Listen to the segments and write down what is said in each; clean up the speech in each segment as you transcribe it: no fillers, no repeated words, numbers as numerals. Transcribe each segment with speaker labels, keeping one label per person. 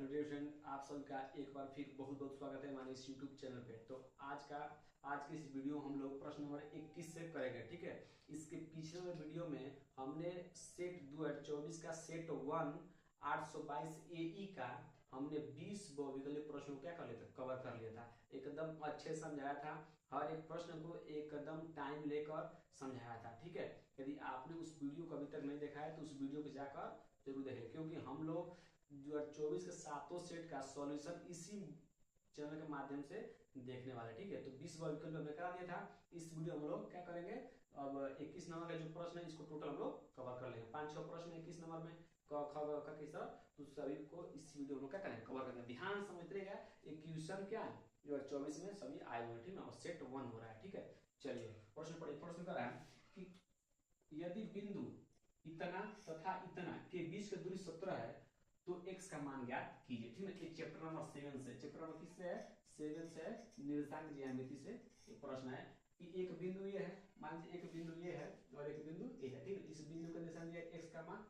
Speaker 1: Hello dear friend, आप सबका एक बार फिर बहुत बहुत स्वागत है हमारे इस यूट्यूब चैनल पे। तो आज की इस वीडियो हम लोग प्रश्न नंबर 21 से करेंगे। ठीक है, इसके पिछले वीडियो में हमने सेट 2024 का सेट 1 822 AE का हमने 20 बहुविकल्पीय प्रश्नों को क्या कर लिया था, कवर कर लिया था। एकदम अच्छे समझाया था, हर एक प्रश्न को एकदम टाइम लेकर समझाया था। ठीक है, यदि आपने उस वीडियो को अभी तक नहीं देखा है तो उस वीडियो को जाकर जरूर देखें, क्योंकि हम लोग 2024 के सातों सेट का सॉल्यूशन इसी चैनल के माध्यम से देखने वाले। ठीक है, तो 20 विकल्प हमने करा दिया था। इस वीडियो हम लोग क्या करेंगे, अब 21 नंबर का जो प्रश्न है इसको टोटल हम लोग कवर कर लेंगे। 5-6 प्रश्न 21 नंबर में तो सभी को इस वीडियो में क्या करेंगे, कवर करेंगे। ध्यान समझते रहेगा, ये क्वेश्चन क्या है 2024 में सभी आए हुए हैं। ठीक है, और सेट 1 हो रहा है। ठीक है, चलिए प्रश्न पढ़िए। प्रश्न कर रहा है कि यदि बिंदु इतना तथा इतना के बीच की दूरी 17 है तो x का मान ज्ञात कीजिए। ठीक है, ये चैप्टर नंबर 7 से, चैप्टर नंबर किससे है, 7 से है, निर्देशांक ज्यामिति से एक प्रश्न है कि एक बिंदु ये है, मान लीजिए एक बिंदु ये है और एक बिंदु ये है। ठीक है, इस बिंदु का निर्देशांक दिया x का मान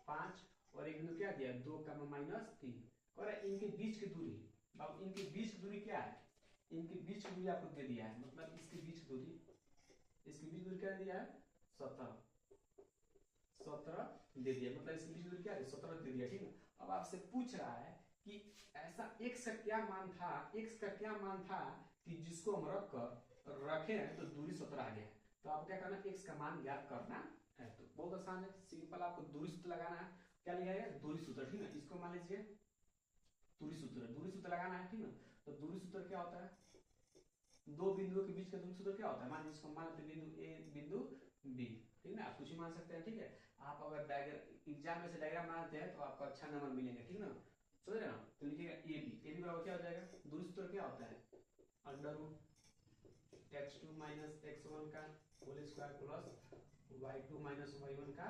Speaker 1: 5 और एक बिंदु क्या दिया 2 का मान -3 और इनके बीच की दूरी। अब इनके बीच की दूरी क्या है, इनके बीच की दूरी आपको दे दिया है, मतलब इसके बीच की दूरी, इसके बीच दूरी क्या दिया है 17 दे दिया, मतलब इसके बीच दूरी क्या है 17 दे दिया। ठीक है, अब आपसे पूछ रहा है कि ऐसा x का क्या मान था, x का क्या मान था कि जिसको हम रखे हैं तो दूरी 17 आ गया। तो आपको क्या करना है, x का मान ज्ञात करना है। तो बहुत आसान है, सिंपल, आपको दूरी सूत्र लगाना है। क्या लिखा है, दूरी सूत्र। ठीक है, इसको मान लीजिए दूरी सूत्र लगाना है। ठीक है, तो दूरी सूत्र क्या होता है, दो बिंदुओं के बीच का दूरी सूत्र क्या होता है, मान लीजिए इसको मान लेते हैं बिंदु ए बिंदु बी। ठीक है ना, आप कुछ भी मान सकते हैं। ठीक है, आप अगर एग्जाम में से डायग्राम बनाते हैं तो आपको अच्छा नंबर मिलेंगे। ठीक ना, समझ रहे ना, तो लिखिएगा ए बी बराबर क्या हो जाएगा, दूरी सूत्र क्या होता है √x2 - x1 का whole square plus y2 - y1 का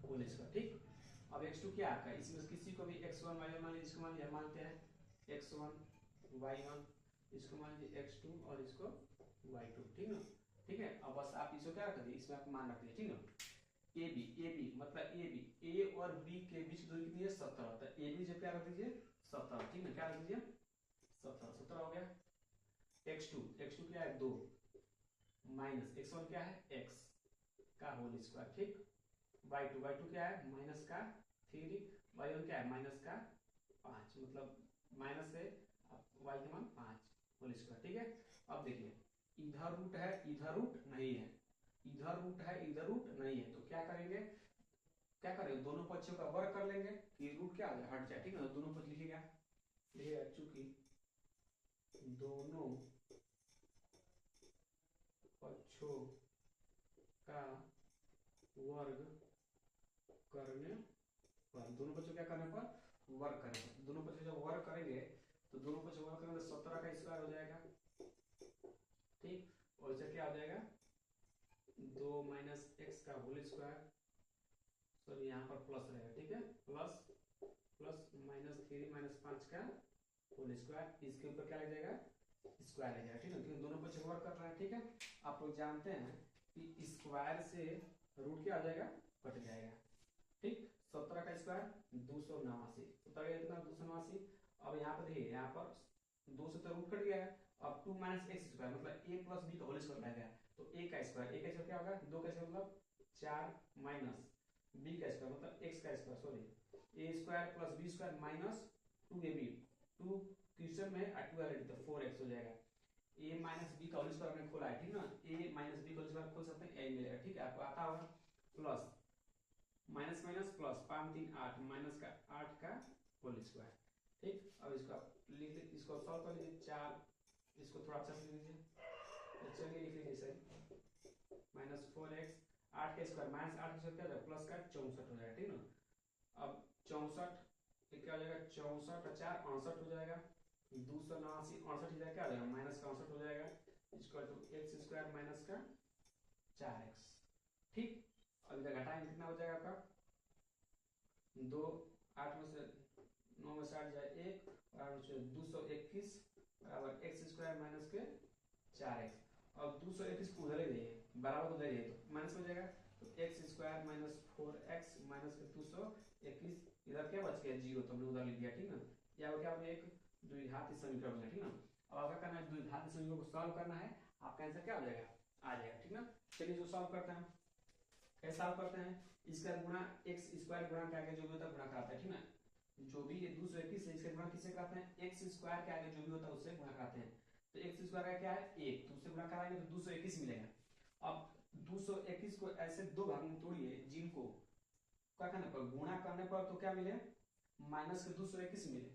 Speaker 1: होल स्क्वायर। ठीक, अब x2 क्या आपका, इसमें किसी को भी x1 y1 मान लीजिए, इसको मान लीजिए मानते हैं x1 y1, इसको मान लीजिए x2 और इसको y2। ठीक ना, ठीक है, अब बस आप इसको क्या रख दिए, इसमें आप मान रख दिए। ठीक ना, ए बी मतलब ए और बी के बीच की दूरी कितनी है 17, तो ए बी जब क्या रख दीजिए 17। ठीक है, क्या रख दीजिए 17 हो गया। x2 क्या है 2 माइनस x1 क्या है x का होल स्क्वायर। ठीक, y2 क्या है माइनस का 3, y1 क्या है माइनस का 5, मतलब माइनस से y का मान 5 होल स्क्वायर। ठीक है, अब देखिए इधर रूट है इधर रूट नहीं है, इधर रूट है इधर रूट नहीं है, तो क्या करेंगे, क्या करेंगे दोनों पक्षों का वर्ग कर लेंगे कि रूट क्या हो जाए हट जाए। ठीक है, दोनों पक्ष लिखिएगा, चूंकि दोनों पक्षों का वर्ग करने पर, दोनों पक्षों क्या करने पर वर्ग करने पर, दोनों पक्षों जब वर्ग करेंगे तो दोनों पक्ष वर्ग करेंगे तो 17 का स्क्वायर हो जाएगा। ठीक, और इसे क्या हो जाएगा 2 - x का होल स्क्वायर, सॉरी यहाँ पर प्लस रहेगा। ठीक है, प्लस -3 - 5 का होल स्क्वायर, इसके ऊपर क्या लग जाएगा स्क्वायर लग जाएगा। ठीक है, क्योंकि दोनों पक्ष वर्ग कर रहे हैं। ठीक है, आप लोग जानते हैं कि स्क्वायर से रूट क्या आ जाएगा कट जाएगा। ठीक, 17 का स्क्वायर 289, 17 का कितना 289। अब यहाँ पर देखिए, यहाँ पर 2 से तो रूट कट गया है, अब 2 - x स्क्वायर मतलब a प्लस बी का होल स्क्वायर रह गया, तो a का स्क्वायर क्या होगा 2 का स्क्वायर मतलब 4 माइनस b का स्क्वायर मतलब x का square, sorry a square plus b square minus 2ab, 2 question में 2 ऑलरेडी तो 4x हो जाएगा। a माइनस बी का होल स्क्वायर हमने खोला है। ठीक ना, a माइनस बी का होल स्क्वायर खोल सकते हैं, a मिलेगा। ठीक है, आपको आता होगा, plus minus minus plus 5 3 8 minus का 8 का होल स्क्वायर। ठीक, अब इसको आप लिख लीजिए, इसको सॉल्व कर लीजिए, 4 इसको थोड़ा अच्छा लिख लीजिए, तो चलिए लिख लीजिए सर -4x 8 का स्क्वायर माइनस 8 का स्क्वायर क्या हो जाएगा प्लस का 64 हो जाएगा। ठीक ना, अब 64 क्या हो जाएगा 64 और 4 68 हो जाएगा, 289 68 इधर क्या हो जाएगा माइनस का 68 हो जाएगा, equal to x square minus का 4x। ठीक, अब इधर घटाएंगे कितना हो जाएगा आपका 2, 8 में से 9 में से 8 जाए 1 और 8 में से 221 बराबर x स्क्वायर माइनस के 4x। अब 221 को उधर ही जाइए, बराबर उधर जाइए तो माइनस हो जाएगा, तो x square minus 4x minus के 221 इधर क्या बच गया 0, तो हमने उधर लिख दिया, ठीक ना। या क्या हो गया, एक द्विघात समीकरण बना, ठीक ना। अब आपका करना है द्विघात समीकरण को सॉल्व करना है, आपका आंसर क्या हो जाएगा, आ जाएगा, ठीक ना। चलिए इसको सॉल्व करते हैं। कैसे सॉल्व करते हैं, इसका गुणा एक्स स्क्वायर गुणा के आगे जो भी होता है गुणा कराते हैं, ठीक ना। जो भी ये 221 है इसका गुणा किससे कराते हैं, एक्स स्क्वायर के आगे जो भी होता है उससे गुणा कराते हैं। तो एक्स स्क्वायर का क्या है 1, तो उससे गुणा कराएंगे तो 221 मिलेगा। अब 221 को ऐसे दो भाग में तोड़िए जिनको क्या करने पर गुणा करने पर तो क्या मिले, माइनस के 221 मिले,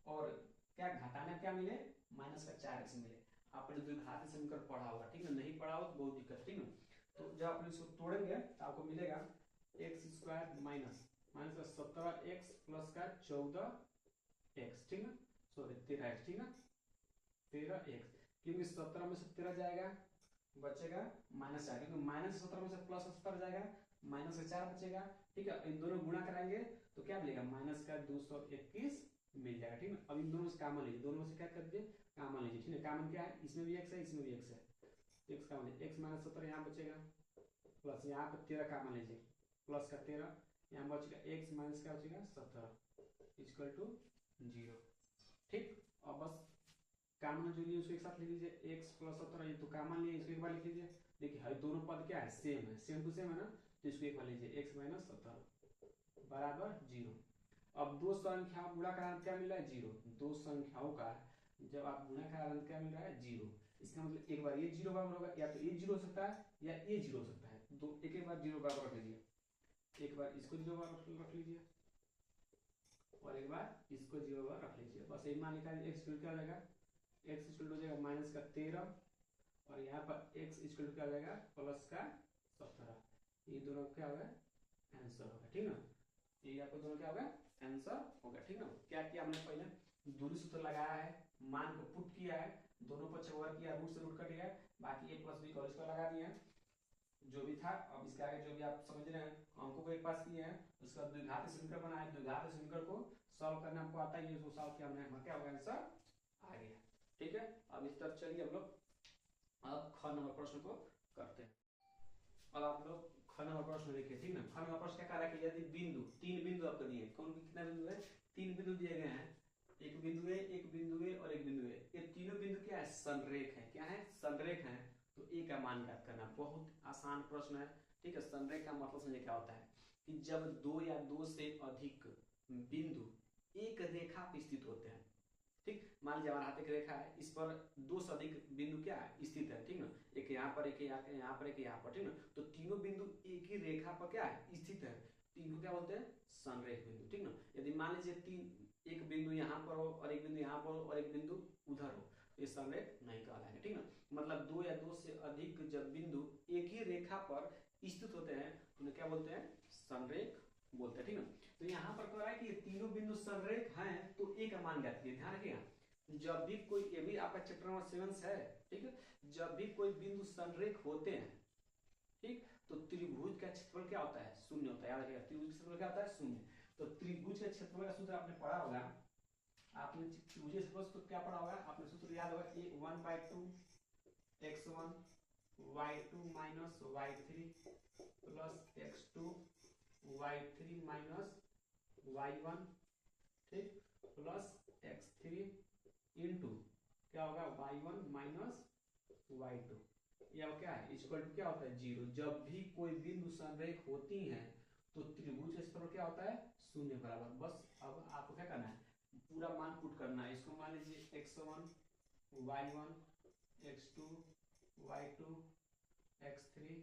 Speaker 1: और क्या घटाने क्या मिले, माइनस का 4x मिले। आपने द्विघात समीकरण पढ़ा होगा, ठीक है, नहीं पढ़ा हो तो बहुत दिक्कत, ठीक है। तो जब आप इसको तोड़ेंगे तो आपको मिलेगा एक्स स्क्वायर माइनस माइनस का 17x प्लस का 14x, ठीक ना, सॉरी 13x, ठीक ना, 13x, क्योंकि 17 में से 13 जाएगा बचेगा माइनस 4, क्योंकि माइनस 17 में से प्लस 17 जाएगा माइनस का 4 बचेगा, ठीक है। इन दोनों गुणा कराएंगे तो क्या मिलेगा, माइनस का 221 मिल जाएगा, ठीक है। अब इन दोनों से कॉमन लीजिए, दोनों में से क्या कर दीजिए, कॉमन लीजिए, ठीक है। कॉमन क्या है, इसमें भी x है इसमें भी x है, x कॉमन है, x माइनस 17 यहाँ बचेगा, प्लस यहाँ पर 13 कॉमन लीजिए, प्लस का 13 यहाँ बचेगा, x माइनस क्या बचेगा 17 इक्वल टू 0, ठीक। और बस कॉमन जो लिए उसको एक साथ लिख लीजिए, x प्लस 17, ये तो कॉमन लिए इसको एक बार लिख लीजिए। देखिए हर दोनों पद क्या है, सेम टू सेम है ना, तो इसको एक बार लीजिए, x माइनस 17 बराबर 0। अब दो संख्याओं गुणा का अंत क्या मिल रहा है 0, दो संख्याओं का जब आप गुणा का अंत क्या मिल रहा है 0, इसका मतलब एक बार ये 0 बराबर होगा, या तो ये 0 हो सकता है या ये 0 हो सकता है, दो एक बार 0 बराबर रख लीजिए, एक बार इसको 0 बराबर रख लीजिए और एक बार इसको 0 बराबर रख लीजिए। बस यही मान लिखा एक्स क्या हो जाएगा, एक्स इक्वल हो जाएगा माइनस का 13 और यहाँ पर एक्स इक्वल क्या हो जाएगा प्लस का 17, ये दोनों क्या होगा आंसर होगा, ठीक ना। ये आपको दोनों क्या होगा आंसर होगा, ठीक ना। क्या किया हमने पहले दूरी सूत्र लगाया है, मान को पुट किया है, दोनों पक्ष वर्ग किया, रूट से रूट कट गया, बाकी a प्लस बी का स्क्वायर लगा दिया जो भी था। अब इसके आगे जो भी आप समझ रहे हैं अंकों को एक पास किए हैं, उसका द्विघात समीकरण बनाया, द्विघात समीकरण को सॉल्व करना हमको आता है, ये जो सॉल्व किया हमने क्या होगा आंसर आ गया, ठीक है। अब इस तरफ चलिए हम लोग अब ख नंबर प्रश्न को करते हैं। अब आप लोग ख नंबर प्रश्न देखिए, ठीक ना। ख नंबर प्रश्न क्या कह रहा है कि यदि बिंदु, तीन बिंदु आपको दिए, कौन कितना बिंदु है, तीन बिंदु दिए गए हैं, एक बिंदु ए, एक बिंदु ए और एक बिंदु ए, ये तीनों बिंदु क्या है संरेख है, क्या है संरेख है। तो ए का मान ज्ञात करना बहुत आसान प्रश्न है, ठीक है। संरेख का मतलब समझे क्या होता है कि जब दो या दो से अधिक बिंदु एक रेखा पर स्थित होते हैं, ठीक। मान लीजिए हमारे हाथ एक रेखा है, इस पर दो से अधिक बिंदु क्या है स्थित है, ठीक ना, एक यहाँ पर एक यहाँ पर एक यहाँ पर, ठीक ना। तो तीनों बिंदु एक ही रेखा पर क्या है स्थित है, तो इनको क्या बोलते हैं संरेख बिंदु, ठीक ना। यदि मान लीजिए तीन, एक बिंदु यहाँ पर हो और एक बिंदु यहाँ पर हो और एक बिंदु उधर हो, तो ये संरेख नहीं कहलाएगा, ठीक ना। मतलब दो या दो से अधिक जब बिंदु एक ही रेखा पर स्थित होते हैं तो उन्हें क्या बोलते हैं संरेख बोलते हैं, ठीक ना। तो यहाँ पर कह रहा है कि ये तीनों बिंदु संरेख हैं तो ए का मान ज्ञात कीजिए। ध्यान रखिएगा जब भी कोई, ये भी आपका चैप्टर नंबर 7 है, ठीक है। जब भी कोई बिंदु संरेख होते हैं, ठीक, तो त्रिभुज का क्षेत्रफल क्या होता है शून्य होता है, याद रखिएगा त्रिभुज का क्षेत्रफल क्या होता है शून्य। तो त्रिभुज के क्षेत्रफल का सूत्र आपने पढ़ा होगा, आपने त्रिभुज क्षेत्रफल सूत्र क्या पढ़ा होगा, आपने सूत्र याद होगा ए 1/2 x1 y2 minus y3 plus x2 y3 minus y1, ठीक, प्लस x3 इंटू क्या होगा y1 माइनस y2, या क्या है इक्वल टू क्या होता है 0। जब भी कोई बिंदु संरेख होती हैं तो त्रिभुज क्षेत्रफल क्या होता है शून्य बराबर। बस अब आपको क्या करना है पूरा मान पुट करना है। इसको मान लीजिए x1 y1 x2 y2 x3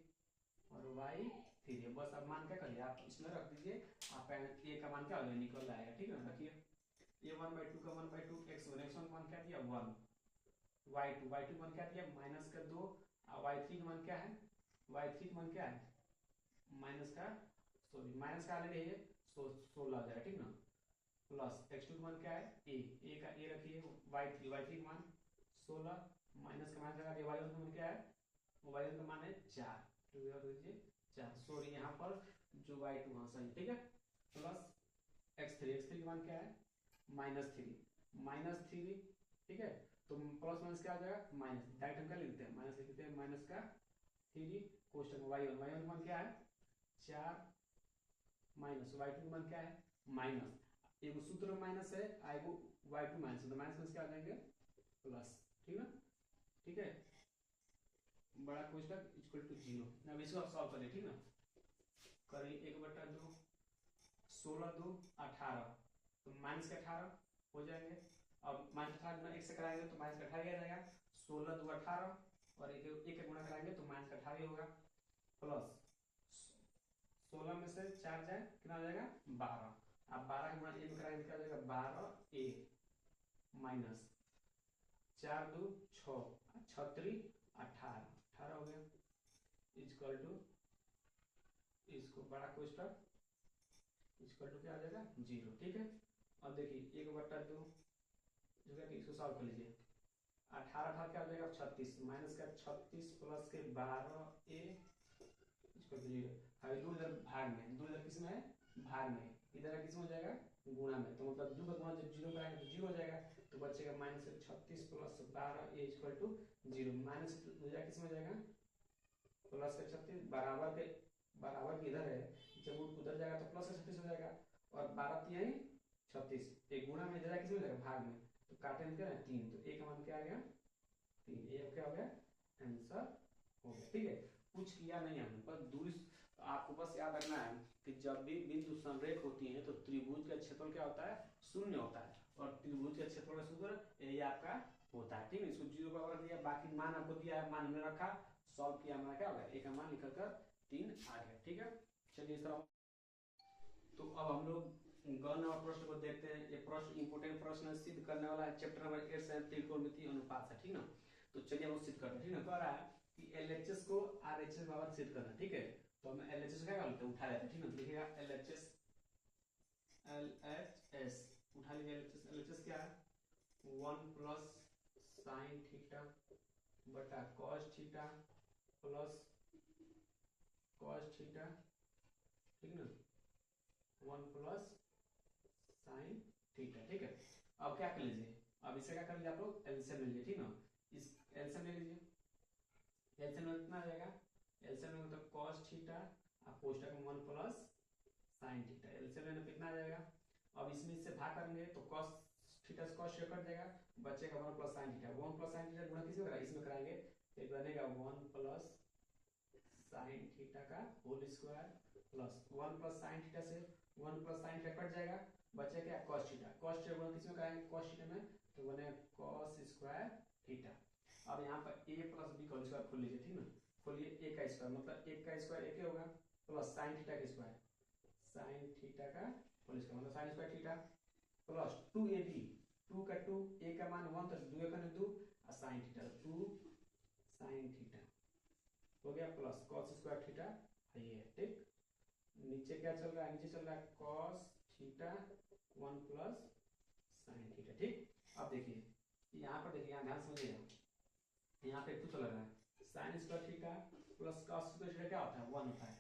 Speaker 1: और y3, बस अब मान क्या करिए आप इसमें रख दीजिए, आप ए का मान क्या हो जाएगा निकल आएगा, ठीक है। रखिए ये 1/2 का 1/2 x1 मान क्या दिया 1, y2 मान क्या दिया माइनस का 2, y3 का मान क्या है, y3 का मान क्या है माइनस का, सॉरी माइनस का आगे है 16 आ जाएगा, ठीक ना, प्लस x2 का मान क्या है a का a रखिए, y3 का मान 16 माइनस का मान लगा दिया, y1 का मान क्या है, y1 का मान है 4, तो याद कीजिए 4, सॉरी यहाँ पर जो y2 हाँ सही, ठीक है, प्लस x3 का मान क्या है -3, ठीक है। तो प्लस माइनस क्या आ जाएगा माइनस, डायरेक्ट हम क्या लिखते हैं माइनस लिखते हैं, माइनस का 3 क्वेश्चन y1 का मान क्या है 4 माइनस y2 का मान क्या है माइनस, एगो सूत्र माइनस है आ एगो y2 माइनस, तो माइनस क्या आ जाएंगे प्लस, ठीक है ना, ठीक है, बड़ा कोष्टक इक्वल टू 0। अब इसको आप सॉल्व करिए, ठीक ना, करिए 1/2, 16 2 18, तो माइनस के 18 हो जाएंगे। अब माइनस 18 एक से कराएंगे तो माइनस का 18 आ जाएगा, 16 2 18 और एक गुणा कराएंगे तो माइनस का 18 होगा, प्लस 16 में से 4 जाए कितना हो जाएगा 12, अब 12 गुणा ए में कराएंगे क्या हो जाएगा 12 ए माइनस 4 2 6 36 18 18 हो गया, इक्वल टू इसको बड़ा कोष्टक इक्वल टू क्या आ जाएगा 0, ठीक है। अब देखिए 1/2 जो है कि इसको सॉल्व कर लीजिए, 18 18 क्या हो जाएगा 36 माइनस का 36 प्लस के 12 ए इसको 0। अभी 2 इधर भाग में, 2 इधर किस में है भाग में, इधर किस में हो जाएगा गुणा में, तो मतलब 2 का गुणा जब 0 कराएंगे तो 0 हो जाएगा, तो बचेगा minus 36 plus 12 a equal to 0, minus हो जाएगा किस में हो जाएगा प्लस का 36 बराबर के इधर है, जब उधर जाएगा तो प्लस का 36 हो जाएगा, और 12 3 36 एक गुणा में इधर किस में जाएगा भाग में, तो काटे में क्या है 3, तो ए का मान क्या आ गया 3, ये क्या हो गया आंसर हो गया, ठीक है। कुछ किया नहीं हमने, बस दूरी आपको बस याद रखना है कि जब भी बिंदु संरेख होती है तो त्रिभुज का क्षेत्रफल क्या होता है शून्य होता है, और त्रिभुज का क्षेत्रफल का सूत्र यही आपका होता है, ठीक है। इसको 0 पर रख दिया, बाकी मान आपको दिया है, मान हमने रखा, सॉल्व किया, हमारा क्या होगा ए का मान निकल कर 3 आ गया, ठीक है। चलिए इस तरह, तो अब हम लोग गण और प्रश्न को देखते हैं। ये प्रश्न इंपोर्टेंट प्रश्न सिद्ध करने वाला है, चैप्टर नंबर 8 से त्रिकोणमिति अनुपात से, ठीक ना। तो चलिए हम सिद्ध करते हैं, ठीक ना। कह रहा है कि एलएचएस को आरएचएस बराबर सिद्ध करना, ठीक है। तो हम एलएचएस क्या करते हैं उठा लेते हैं, ठीक ना। लिखिएगा एलएचएस, एलएचएस उठा लीजिए, एलएचएस एलएचएस क्या है 1 प्लस साइन थीटा बटा cos theta plus cos theta, ठीक ना, 1 प्लस साइन थीटा, ठीक है। अब क्या कर लीजिए, अब इसे क्या कर लीजिए आप लोग एलसीएम ले लीजिए, ठीक ना। इस एलसीएम ले लीजिए, एलसीएम में कितना आ जाएगा, एलसीएम में मतलब cos थीटा और कोष्टक में 1 प्लस साइन थीटा, एलसीएम लेने पे कितना आ जाएगा। अब इसमें इससे भाग करेंगे तो cos थीटा से cos कट जाएगा, बचेगा 1 plus sine theta, 1 plus sine theta गुणा किसमें करेंगे इसमें कराएंगे, तो बनेगा 1 प्लस साइन थीटा का whole square plus 1 plus sine theta से 1 प्लस साइन थीटा कट जाएगा, बचे क्या cos थीटा, cos थीटा गुणा किसमें कराएंगे cos थीटा में, तो बनेगा cos स्क्वायर थीटा। अब यहाँ पर a प्लस बी का होल स्क्वायर खोल लीजिए, ठीक ना, खोलिए a का स्क्वायर मतलब 1 का स्क्वायर 1 होगा प्लस साइन थीटा का स्क्वायर साइन थीटा का होल स्क्वायर मतलब sign square theta plus 2ab 2 का 2 a का मान 1 तो 2 का 2 और साइन थीटा 2 साइन थीटा हो गया प्लस cos स्क्वायर थीटा है ये, ठीक। नीचे क्या चल रहा है, नीचे चल रहा है cos theta 1 plus sine theta, ठीक। अब देखिए यहाँ पर देखिए, यहाँ ध्यान समझिएगा, यहाँ पे कुछ लग रहा है sign square theta plus cos square theta क्या होता है 1 होता है,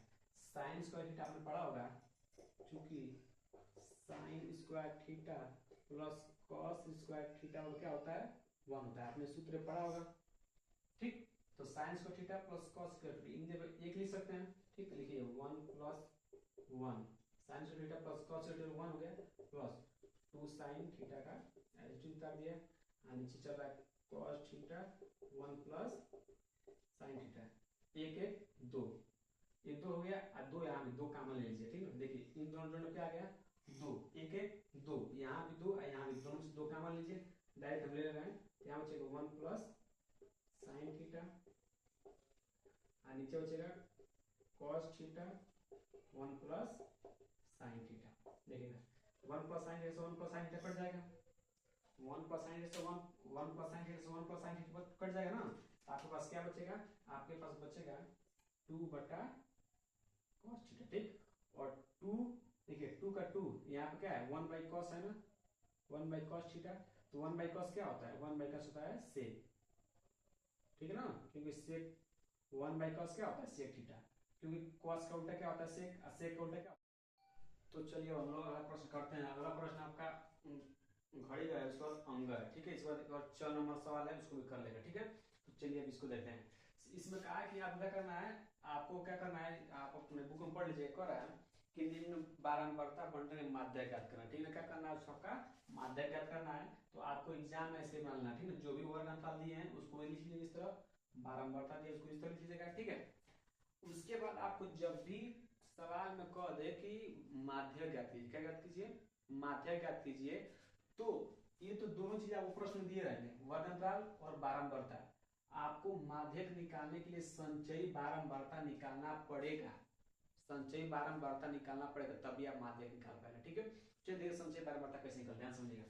Speaker 1: साइन स्क्वायर थीटा आपने पढ़ा होगा, क्योंकि sign square theta plus cos square theta वो क्या होता है 1 होता है, आपने सूत्र पढ़ा होगा, ठीक। तो sine square theta plus cos square theta इन जगह एक लिख सकते हैं, ठीक। लिखिए 1 plus 1 sine square theta plus cos square theta 1 हो गया प्लस 2 साइन थीटा का एल्टीट्यूड उतार दिया, नीचे चल रहा है cos theta 1 plus sine theta, 1 1 2 ये 2 हो गया और 2 यहाँ भी 2 कॉमन ले लीजिए, ठीक है। देखिए इन दोनों दोनों क्या आ गया 2 1 1 2, यहाँ भी 2 और यहाँ भी दोनों से 2 कॉमन लीजिए, डायरेक्ट हम ले रहे हैं, यहाँ बचेगा 1 प्लस साइन थीटा और नीचे बचेगा cos theta 1 plus sine theta, देखिएगा 1 plus sine theta 1 plus sine theta cut जाएगा, 1 plus sine theta 1 plus sine theta 1 plus sine theta cut जाएगा ना, तो आपके पास क्या बचेगा, आपके पास बचेगा 2 बटा cos थीटा, ठीक। और 2 देखिए 2 का 2 यहाँ पे क्या है 1 बाई cos है ना, 1 बाई cos थीटा, तो 1 बाई cos क्या होता है 1 बाई cos होता है sec, ठीक है ना, क्योंकि sec 1 बाई cos क्या होता है sec थीटा, क्योंकि cos का उल्टा क्या होता है sec और sec का उल्टा क्या। तो चलिए हम लोग अगला प्रश्न करते हैं। अगला प्रश्न आपका घड़ी का है, उसके बाद अंग है, ठीक है। इसके बाद एक और 6 नंबर सवाल है, उसको भी कर लेगा, ठीक है। तो चलिए अब इसको देखते हैं। इसमें कहा है कि आप क्या करना है, आपको क्या करना है, आप अपने बुक में पढ़ लीजिए, कह रहा है कि निम्न बारंबारता बंटन में माध्य ज्ञात करना, ठीक है। क्या करना है सबका माध्य ज्ञात करना है। तो आपको एग्जाम में ऐसे बनाना, ठीक है। जो भी वर्ग अंतराल दिए हैं उसको लिख लीजिए इस तरह, बारंबारता दिए उसको इस तरह लिख लीजिएगा, ठीक है। उसके बाद आपको जब भी सवाल में कह दे कि माध्य ज्ञात कीजिए, क्या ज्ञात कीजिए, माध्य ज्ञात कीजिए, तो ये तो दोनों चीज आपको प्रश्न दिए रहेंगे, वर्ग अंतराल और बारंबारता। आपको माध्यक निकालने के लिए संचयी बारंबारता निकालना पड़ेगा, संचयी बारंबारता निकालना पड़ेगा, तभी आप माध्यक निकाल पाएंगे, ठीक है। चलिए संचयी बारंबारता कैसे निकलते हैं ध्यान समझिएगा।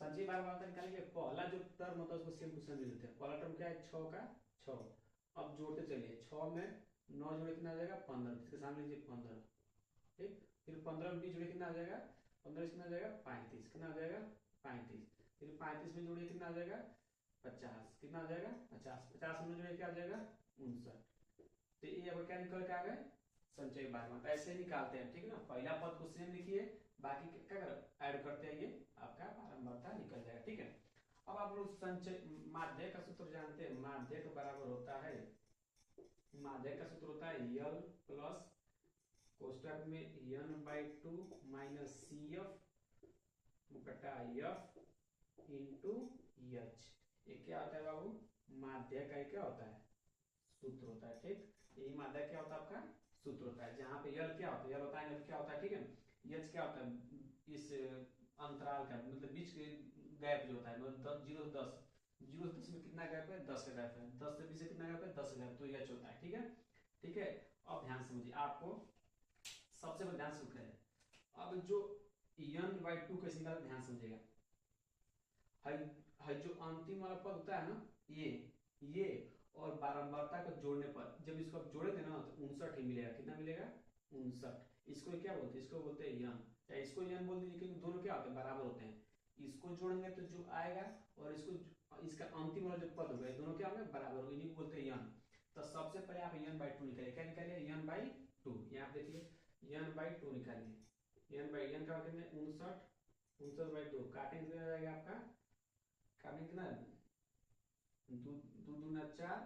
Speaker 1: संचयी बारंबारता निकालेंगे, पहला जो टर्म होता है उसको सेम टू सेम दे देते हैं। पहला टर्म क्या है 6 का 6, अब जोड़ते चलिए 6 में 9 जोड़े कितना आ जाएगा 15, इसके सामने लीजिए 15, ठीक। फिर 15 में 20 जोड़े कितना आ जाएगा 15, कितना आ जाएगा 35, कितना आ जाएगा 35। फिर 35 में जोड़िए कितना आ जाएगा 50, कितना आ जाएगा 50, 50 में जोड़िए क्या आ जाएगा 59। तो ये अब क्या निकल के आ गए संचयी बारंबारता, ऐसे ही निकालते हैं, ठीक है ना। पहला पद को सेम लिखिए, बाकी क्या कर ऐड करते हैं, ये आपका बारंबारता निकल जाएगा, ठीक है। अब आप लोग संचय माध्य का सूत्र जानते हैं, माध्य का बराबर होता है, माध्य का सूत्र होता है यल प्लस कोष्टक में n/2 माइनस CF बटा F इंटू H। ये क्या होता है बाबू, माध्य का क्या होता है सूत्र होता है, ठीक। यही माध्य क्या होता है आपका सूत्र होता है, जहां पे यल क्या होता है, यल होता है, यल क्या होता है, ठीक है। H क्या होता है इस अंतराल का मतलब बीच के गैप जो होता है, मतलब 0 से 10, 0 से 10 में कितना गैप है 10 का गैप है, 10 से 20 से कितना गैप है 10 का गैप, तो H होता है, ठीक है, ठीक है। अब ध्यान समझिए, आपको सबसे पहले ध्यान से है, अब जो n/2 कैसे निकाला ध्यान समझिएगा। है जो अंतिम वाला पद होता है ना, ये और बारंबारता को जोड़ने पर जब इसको आप जोड़े थे ना तो 59 ही मिलेगा, कितना मिलेगा 59। इसको क्या बोलते हैं, इसको बोलते हैं यन, या इसको यन बोल दीजिए, लेकिन दोनों क्या होते हैं बराबर होते हैं। इसको जोड़ेंगे तो जो आएगा और इसको इसका अंतिम वाला जो पद होगा दोनों क्या होंगे बराबर होंगे, इन्हीं को बोलते हैं यन। तो सबसे पहले आप n/2 निकालिए, क्या निकालिए n/2, यहाँ पे देखिए n/2 निकालिए, n का मतलब 59, 59/2 काटेंगे कितना आ जाएगा आपका, काटेंगे कितना 2×2=4,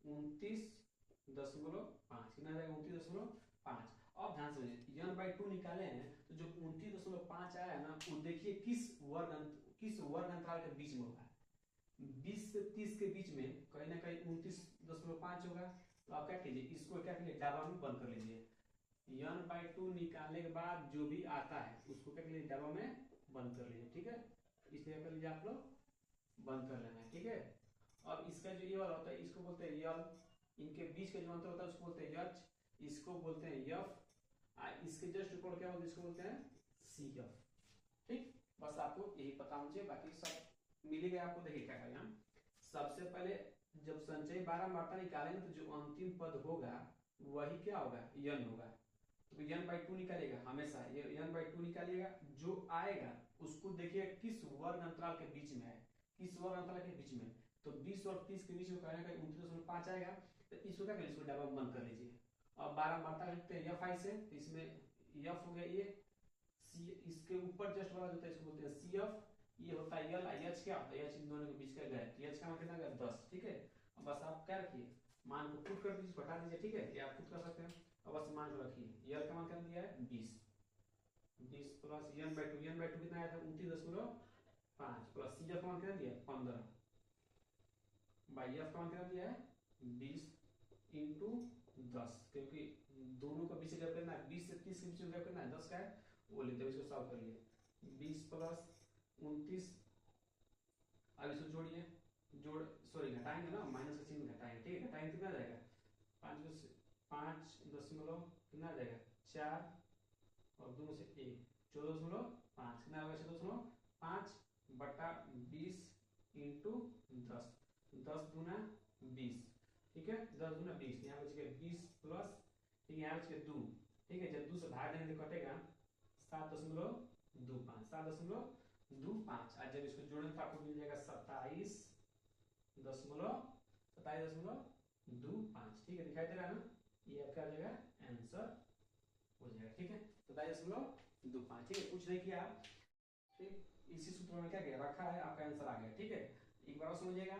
Speaker 1: 29.5, कितना जाएगा 29.5। अब ध्यान से n/2 निकाले हैं तो जो 29.5 आया है ना वो देखिए किस वर्ग अंतराल के बीच में होगा, 20 से 30 के बीच में कहीं ना कहीं 29.5 होगा। तो आप क्या कीजिए इसको क्या कीजिए डब्बा में बंद कर लीजिए, n/2 निकालने के बाद जो भी आता है उसको क्या कीजिए डब्बा में बंद कर लीजिए, ठीक है। इसलिए कर लीजिए आप लोग बंद कर लेना है, ठीक है। अब इसका जो ये वाला होता है इसको बोलते हैं यल, इनके बीच का जो अंतर होता है उसको बोलते हैं एच, इसको बोलते हैं एफ, इसके जस्ट ऊपर क्या बोलते हैं इसको बोलते हैं CF, ठीक। बस आपको यही पता होना चाहिए, बाकी सब मिल गया आपको। देखिए क्या करें हम, सबसे पहले जब संचयी बारंबारता निकालेंगे तो जो अंतिम पद होगा वही क्या होगा n होगा, तो n/2 निकालेगा हमेशा, ये n/2 निकालिएगा, जो आएगा उसको देखिए किस वर्ग अंतराल के बीच में है, किस वर्ग अंतराल के बीच में, तो 20 और 30 के बीच में कहीं ना कहीं 29.5 आएगा, तो इसको क्या करें इसको डब्बा में बंद कर लीजिए। अब बारंबारता लिखते हैं Fi से, तो इसमें F हो गया ये C, इसके ऊपर जस्ट वाला जो होता है इसको बोलते हैं CF, ये होता है यल, H क्या होता है H इन दोनों के बीच का गैप, H का मान कितना गया 10, ठीक है। अब बस आप क्या रखिए मान को पुट कर दीजिए, घटा दीजिए, ठीक है, ये आप पुट कर सकते हैं। अब बस मान को रखिए, यल का मान कितना दिया है 20, 20 प्लस n/2 कितना आया था 29.5 प्लस CF का मान कितना दिया 15 बाई F का मान कितना दिया है 20 इंटू 10, क्योंकि दोनों का बीच गैप करना है, 20 से 30 के बीच में गैप करना है 10 का है वो लेते हैं, इसको सॉल्व करिए 20 प्लस 29, अब इसको जोड़िए, जोड़ सॉरी घटाएंगे ना, माइनस का चिन्ह घटाएंगे, ठीक है, घटाएंगे कितना जाएगा 5 दशमलव कितना आ जाएगा 4 और दोनों से 1, 14.5 कितना होगा 14.5 बटा 20 इंटू 10, 10 दूना 20, ठीक है, 10 दूना 20, यहाँ बच गया 20 प्लस, ठीक है, यहाँ बच गया 2, ठीक है, जब 2 से भाग देंगे तो कटेगा 7.25, 7.25, आज जब इसको जोड़ेंगे तो आपको मिल जाएगा 27.25, ठीक है, दिखाई दे रहा है ना, ये आपका आ जाएगा आंसर हो जाएगा, ठीक है, 27.25, ठीक है, कुछ नहीं किया आप, ठीक, इसी सूत्र में क्या किया रखा है आपका आंसर आ गया, ठीक है। एक बार समझिएगा,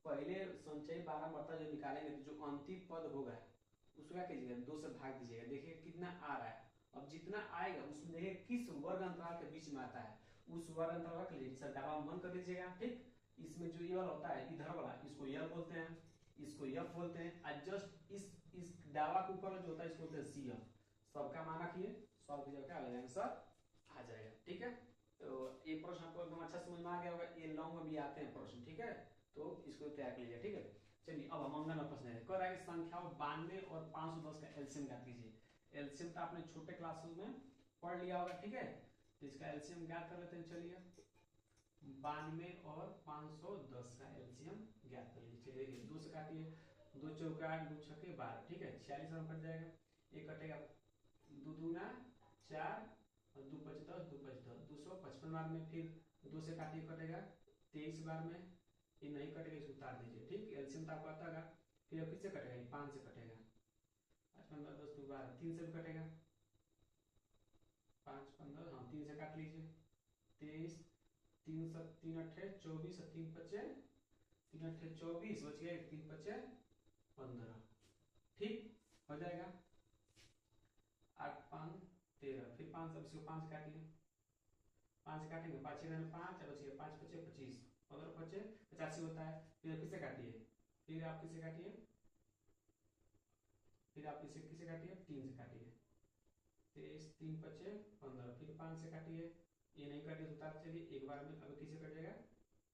Speaker 1: पहले संचयी बारंबारता जो निकालेंगे तो जो अंतिम पद होगा उसको क्या कीजिएगा, 2 से भाग दीजिएगा, देखिए कितना आ रहा है। अब जितना आएगा उसमें देखिए किस वर्ग अंतराल के बीच में आता है, उस वर्ग अंतराल रख लीजिए। सर डाबा मन कर लीजिएगा, ठीक। इसमें जो ये वाला होता है इधर वाला, इसको यल बोलते हैं, इसको यफ बोलते हैं। और जस्ट इस डाबा के ऊपर जो होता है इसको बोलते हैं सी एफ। सबका मान रखिए, सॉल्व कीजिएगा, क्या आ जाएगा आंसर आ जाएगा, ठीक है। तो ये प्रश्न आपको एकदम अच्छा समझ में आ गया होगा। ये लॉन्ग में भी आते हैं प्रश्न, ठीक है, तो इसको तैयार कर लीजिए, ठीक है। चलिए अब हम अंगन प्रश्न है, कह रहा है संख्या 92 और 510 का एलसीएम ज्ञात कीजिए। एलसीएम तो आपने छोटे क्लासेस में पढ़ लिया होगा, ठीक है। तो इसका एलसीएम ज्ञात कर लेते हैं, चलिए 92 और 510 का एलसीएम ज्ञात कर लीजिए। चलिए 2 से काटिए, 2 चौका 8, 2 छक्के 12, ठीक है, 46 में कट जाएगा। ये कटेगा 2 दूना 4 और 2 5 10, 2 5 10, 255 बार में। फिर 2 से काटिए, कटेगा 23 बार में। ये नहीं कटेगा, इसको उतार दीजिए, ठीक। एलसीएम तो आपको आता होगा। फिर अब किससे कटेगा, 5 से कटेगा, 5 15 10 2 12, 3 से भी कटेगा, 5 15, हाँ 3 से काट लीजिए, 23 3 3 अट्ठे 24 और 3 पचे 3 अट्ठे 24 बच गया, 3 पचे 15, ठीक हो जाएगा। 8 5 13, फिर 5, अब इसको 5 काटिए, 5 से काटेंगे, 5 6 5 बच गया, 5 पचे 25, 15 पचे 85 होता है। फिर किससे काटिए, फिर आप किससे काटिए, फिर आप इसे किससे काटिए, 3 से काटिए, 23 3 पचे 15, फिर 5 से काटिए, ये नहीं काटिए तो उतार चलिए एक बार में। अब किससे कटेगा,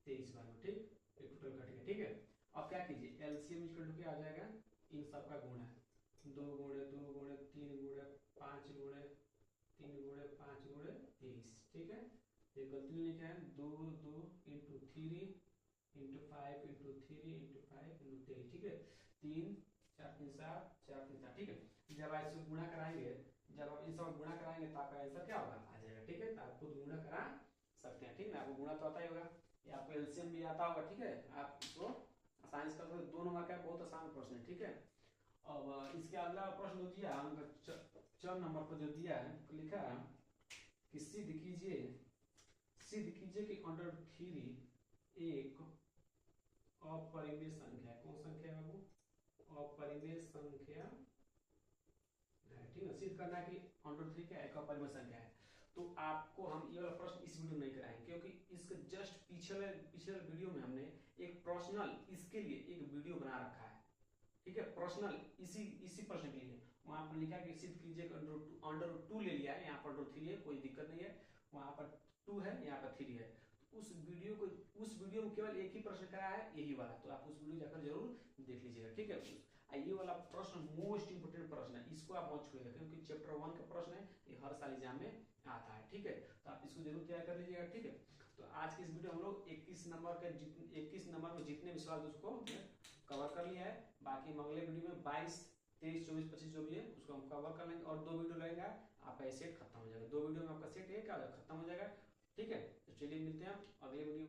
Speaker 1: 23 बार में, ठीक। ये टोटल कटेगा, ठीक है। अब क्या कीजिए, एलसीएम इक्वल टू क्या आ जाएगा, इन सब का गुणा, 2 गुणे 2 गुणे 3 गुणे 5 गुणे 3 गुणे 5 गुणे 23, ठीक है। ये गलती नहीं लिखा है, 2 2 into 3 into 5 into 3 into 5 into 23, ठीक है। 3 4 3 7 4 3 7, ठीक है। जब आप इसको गुणा कराएंगे, जब आप इन सब गुणा कराएंगे तो आपका आंसर क्या होगा, आ जाएगा, ठीक है। तो आप खुद गुणा करा सकते हैं, ठीक है। आपको गुणा तो आता ही होगा, ये आपको एलसीएम भी आता होगा, ठीक है। आप इसको आसानी से कर सकते, 2 नंबर का बहुत आसान प्रश्न है, ठीक है। अब इसके अगला प्रश्न जो दिया हमको 4 नंबर पर जो दिया है, लिखा है कि सिद्ध कीजिए कि √3 एक अपरिमेय संख्या है। कौन संख्या है बाबू, अपरिमेय संख्या है, ठीक है। सिद्ध करना है कि √3 क्या एक अपरिमेय संख्या है। तो आपको हम ये वाला प्रश्न इस वीडियो में नहीं कराएंगे, क्योंकि इसके जस्ट पिछले वीडियो में हमने एक पर्सनल इसके लिए एक वीडियो बना रखा है, ठीक है, पर्सनल इसी प्रश्न के लिए। वहां पर लिखा है कि सिद्ध कीजिए √2 ले लिया है, यहाँ पर √3 है, कोई दिक्कत नहीं है। वहां पर 2 है, यहाँ पर 3 है। तो उस वीडियो में केवल एक ही प्रश्न कराया है, यही वाला। तो आप उस वीडियो जाकर जरूर देख लीजिएगा, ठीक है। ये वाला प्रश्न मोस्ट इंपोर्टेंट प्रश्न है, इसको आप मत छोड़िएगा, क्योंकि चैप्टर 1 का प्रश्न है, ये हर साल एग्जाम में आता है, ठीक है। तो आप इसको जरूर तैयार कर लीजिएगा, ठीक है। तो आज की इस वीडियो हम लोग 21 नंबर में जितने भी सवाल उसको कवर कर लिया है। बाकी हम अगले वीडियो में 22 23 24 25 जो भी है उसको हम कवर कर लेंगे, और 2 वीडियो लगेगा, आपका सेट खत्म हो जाएगा। 2 वीडियो में आपका सेट है क्या खत्म हो जाएगा, ठीक है। तो चलिए मिलते हैं अगले वीडियो।